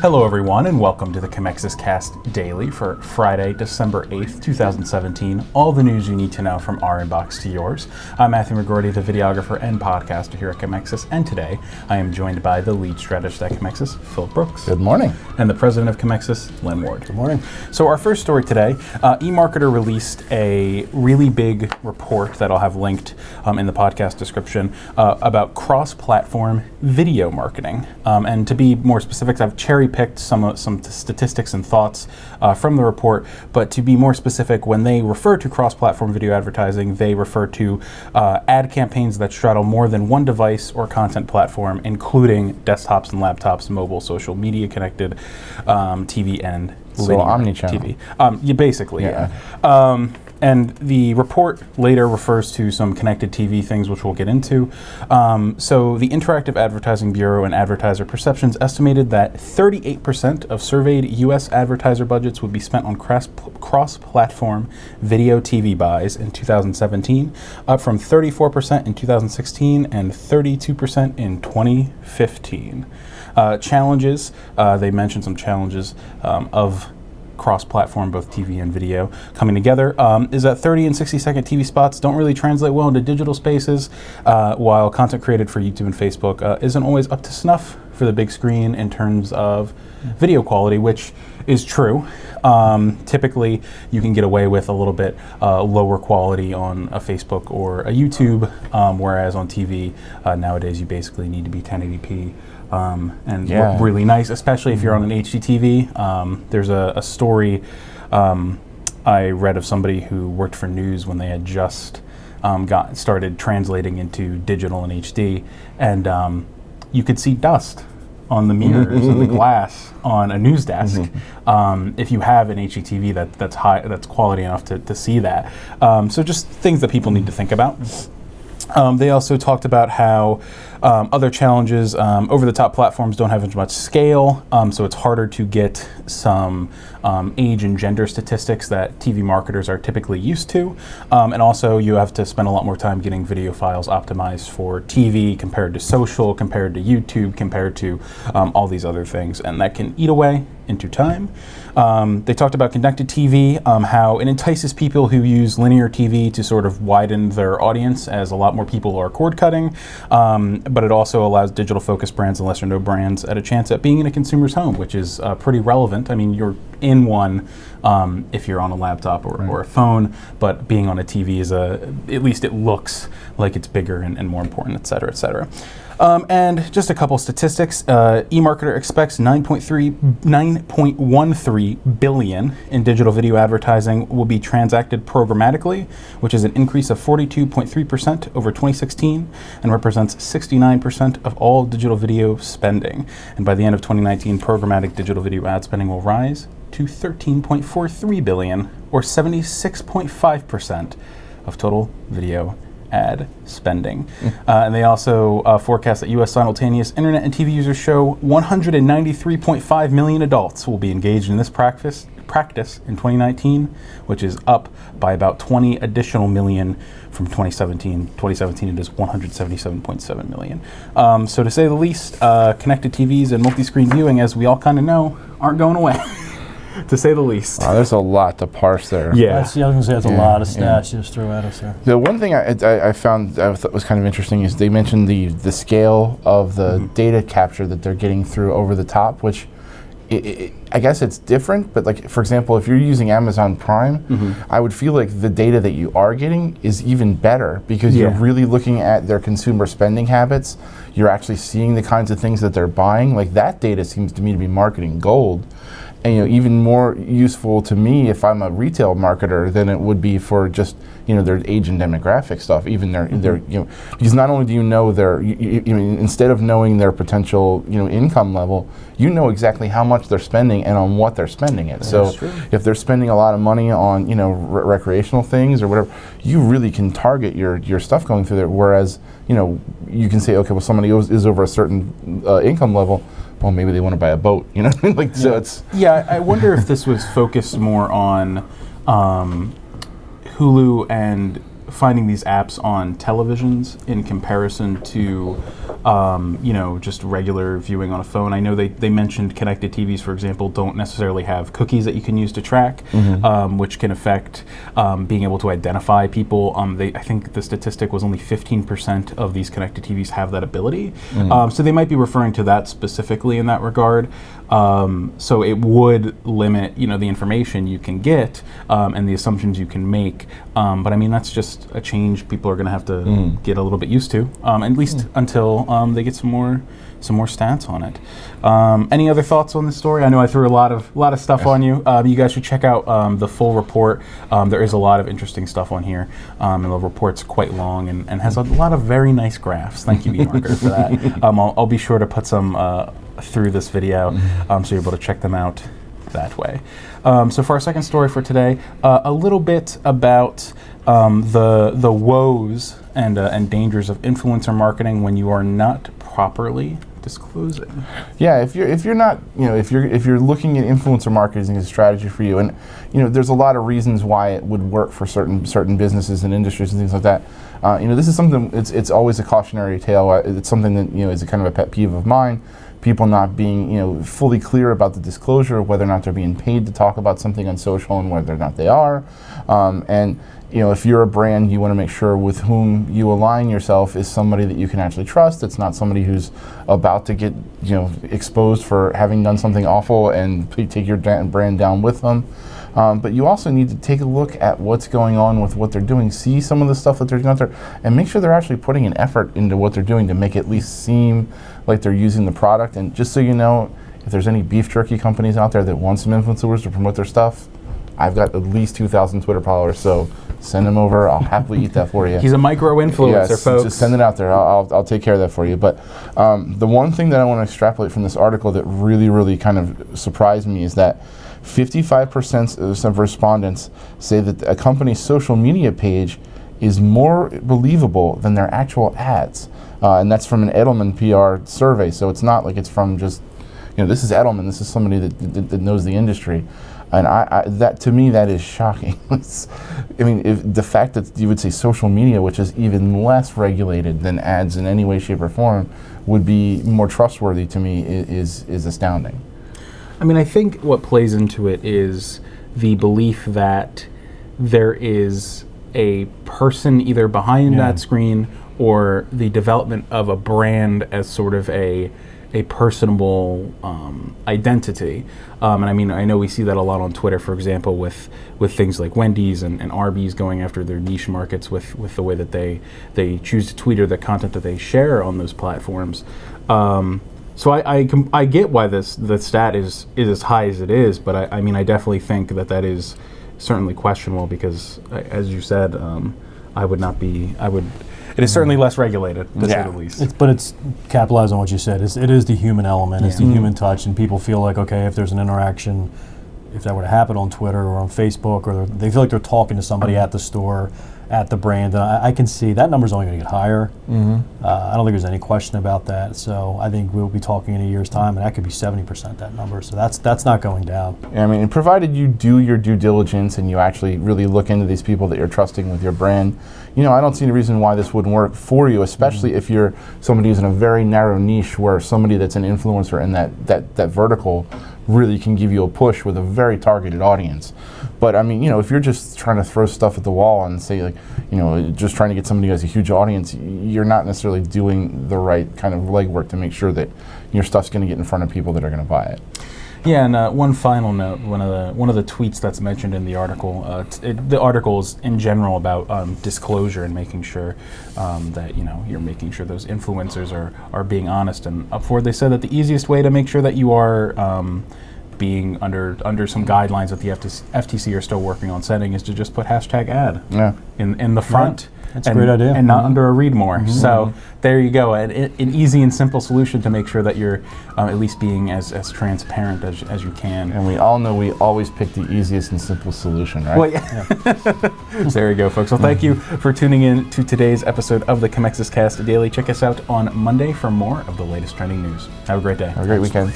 Hello everyone, and welcome to the Commexis Cast Daily for Friday, December 8th, 2017. All the news you need to know from our inbox to yours. I'm Matthew McGrorty, the videographer and podcaster here at Commexis, and today I am joined by the lead strategist at Commexis, Phillip Brooks. Good morning. And the president of Commexis, Len Ward. Good morning. So our first story today, eMarketer released a really big report that I'll have linked in the podcast description about cross-platform video marketing. And to be more specific, I've cherry-picked some statistics and thoughts from the report, but to be more specific, when they refer to cross-platform video advertising, they refer to ad campaigns that straddle more than one device or content platform, including desktops and laptops, mobile, social media connected, TV, and so omni-channel. TV. Basically, yeah. And the report later refers to some connected TV things, which we'll get into. So the Interactive Advertising Bureau and Advertiser Perceptions estimated that 38% of surveyed U.S. advertiser budgets would be spent on cross-platform video TV buys in 2017, up from 34% in 2016 and 32% in 2015. Challenges, they mentioned some challenges of cross-platform, both TV and video, coming together, is that 30 and 60-second TV spots don't really translate well into digital spaces, while content created for YouTube and Facebook isn't always up to snuff for the big screen in terms of video quality, which is true. Typically, you can get away with a little bit lower quality on a Facebook or a YouTube, whereas on TV, nowadays you basically need to be 1080p. And look really nice, especially if you're on an HDTV. There's a story I read of somebody who worked for news when they had just started translating into digital and HD, and you could see dust on the mirrors and the glass on a news desk. If you have an HDTV that's quality enough to see that. So just things that people need to think about. They also talked about how other challenges, over-the-top platforms don't have as much scale, so it's harder to get some age and gender statistics that TV marketers are typically used to. And also you have to spend a lot more time getting video files optimized for TV compared to social, compared to YouTube, compared to all these other things, and that can eat away into time. They talked about connected TV, how it entices people who use linear TV to sort of widen their audience, as a lot more people are cord cutting, but it also allows digital focused brands and lesser known brands at a chance at being in a consumer's home, which is pretty relevant. I mean, you're in one if you're on a laptop or a phone, but being on a TV is at least it looks like it's bigger and more important, et cetera, et cetera. And just a couple statistics. eMarketer expects $9.13 billion in digital video advertising will be transacted programmatically, which is an increase of 42.3% over 2016 and represents 69% of all digital video spending. And by the end of 2019, programmatic digital video ad spending will rise to $13.43 billion, or 76.5% of total video ad spending. And they also forecast that U.S. simultaneous internet and TV users show 193.5 million adults will be engaged in this practice in 2019, which is up by about 20 additional million from 2017. 2017 it is 177.7 million. So to say the least, connected TVs and multi-screen viewing, as we all kind of know, aren't going away. To say the least. There's a lot to parse there. Yeah, I was going to say, there's a lot of stats you just threw at us there. The one thing I found I thought was kind of interesting is they mentioned the scale of the data capture that they're getting through over the top, which I guess it's different, but like, for example, if you're using Amazon Prime, I would feel like the data that you are getting is even better, because you're really looking at their consumer spending habits. You're actually seeing the kinds of things that they're buying. Like, that data seems to me to be marketing gold. And even more useful to me if I'm a retail marketer than it would be for just their age and demographic stuff. Even their because not only do you know their instead of knowing their potential income level, you know exactly how much they're spending and on what they're spending it. So if they're spending a lot of money on recreational things or whatever, you really can target your stuff going through there. Whereas you can say, okay, well, somebody is over a certain income level. Well, maybe they want to buy a boat, So it's... Yeah, I wonder if this was focused more on Hulu and finding these apps on televisions in comparison to just regular viewing on a phone. I know they mentioned connected TVs, for example, don't necessarily have cookies that you can use to track, which can affect being able to identify people. I think the statistic was only 15% of these connected TVs have that ability. So they might be referring to that specifically in that regard. So it would limit, the information you can get and the assumptions you can make. But I mean, that's just a change people are going to have to get a little bit used to, at least until they get some more stats on it. Any other thoughts on this story? I know I threw a lot of stuff on you. You guys should check out the full report. There is a lot of interesting stuff on here, and the report's quite long and has a lot of very nice graphs. Thank you, eMarketer, for that. I'll be sure to put some through this video, so you're able to check them out that way. So for our second story for today, a little bit about the woes and dangers of influencer marketing when you are not properly disclosing. Yeah, if you're not, if you're looking at influencer marketing as a strategy for you, and there's a lot of reasons why it would work for certain businesses and industries and things like that. This is something. It's always a cautionary tale. It's something that is a kind of a pet peeve of mine. People not being fully clear about the disclosure, whether or not they're being paid to talk about something on social, and whether or not they are. And if you're a brand, you want to make sure with whom you align yourself is somebody that you can actually trust. It's not somebody who's about to get exposed for having done something awful and take your brand down with them. But you also need to take a look at what's going on with what they're doing, see some of the stuff that they're doing out there, and make sure they're actually putting an effort into what they're doing to make it at least seem like they're using the product. And just so you know, if there's any beef jerky companies out there that want some influencers to promote their stuff, I've got at least 2,000 Twitter followers, so send them over. I'll happily eat that for you. He's a micro-influencer, folks. Just send it out there. I'll take care of that for you. But the one thing that I want to extrapolate from this article that really, really kind of surprised me is that 55% of respondents say that a company's social media page is more believable than their actual ads. And that's from an Edelman PR survey. So it's not like it's from just, this is Edelman. This is somebody that knows the industry. And that to me, that is shocking. If the fact that you would say social media, which is even less regulated than ads in any way, shape, or form, would be more trustworthy to me is astounding. I think what plays into it is the belief that there is a person either behind that screen or the development of a brand as sort of a personable identity. And I know we see that a lot on Twitter, for example, with things like Wendy's and Arby's going after their niche markets with the way that they choose to tweet or the content that they share on those platforms. So I get why the stat is as high as it is, but I definitely think that is certainly questionable because, as you said, it is certainly less regulated, to say the least. But it's capitalized on what you said. It is the human element. It's the human touch, and people feel like, okay, if there's an interaction, if that were to happen on Twitter or on Facebook, or they feel like they're talking to somebody at the store, at the brand, and I can see that number's only going to get higher. I don't think there's any question about that. So I think we'll be talking in a year's time, and that could be 70%, that number. So that's not going down. Yeah, provided you do your due diligence and you actually really look into these people that you're trusting with your brand, I don't see any reason why this wouldn't work for you, especially if you're somebody who's in a very narrow niche where somebody that's an influencer in that vertical really can give you a push with a very targeted audience. But if you're just trying to throw stuff at the wall and say just trying to get somebody who has a huge audience, you're not necessarily doing the right kind of legwork to make sure that your stuff's going to get in front of people that are going to buy it. Yeah, and one final note: one of the tweets that's mentioned in the article. The article is in general about disclosure and making sure that you're making sure those influencers are being honest and up for it. They said that the easiest way to make sure that you are being under some guidelines that the FTC are still working on setting is to just put #ad in the front. Right. That's a great idea. And not under a read more. So there you go. An easy and simple solution to make sure that you're at least being as transparent as you can. And we all know we always pick the easiest and simplest solution, right? Well, So there you go, folks. Well, thank you for tuning in to today's episode of the Commexis Cast Daily. Check us out on Monday for more of the latest trending news. Have a great day. Have a great weekend.